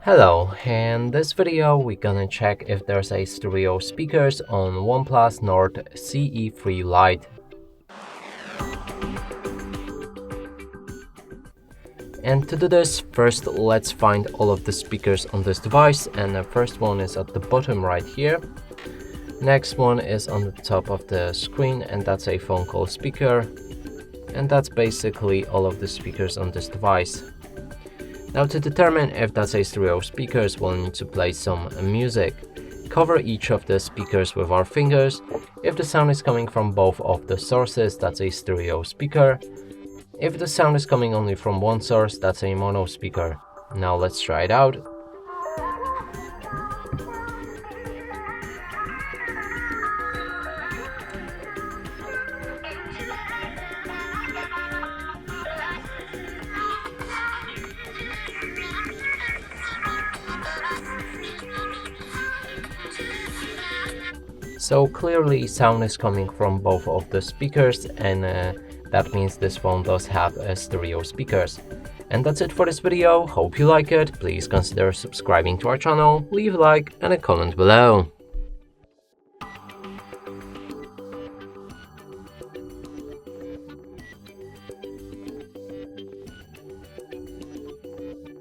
Hello, in this video we're gonna check if there's a stereo speakers on OnePlus Nord CE 3 Lite. And to do this, first let's find all of the speakers on this device, and the first one is at the bottom right here. Next one is on the top of the screen, and that's a phone call speaker. And that's basically all of the speakers on this device. Now, to determine if that's a stereo speakers, we'll need to play some music. Cover each of the speakers with our fingers. If the sound is coming from both of the sources, that's a stereo speaker. If the sound is coming only from one source, that's a mono speaker. Now let's try it out. So clearly sound is coming from both of the speakers, and that means this phone does have stereo speakers. And that's it for this video. Hope you like it. Please consider subscribing to our channel, leave a like and a comment below.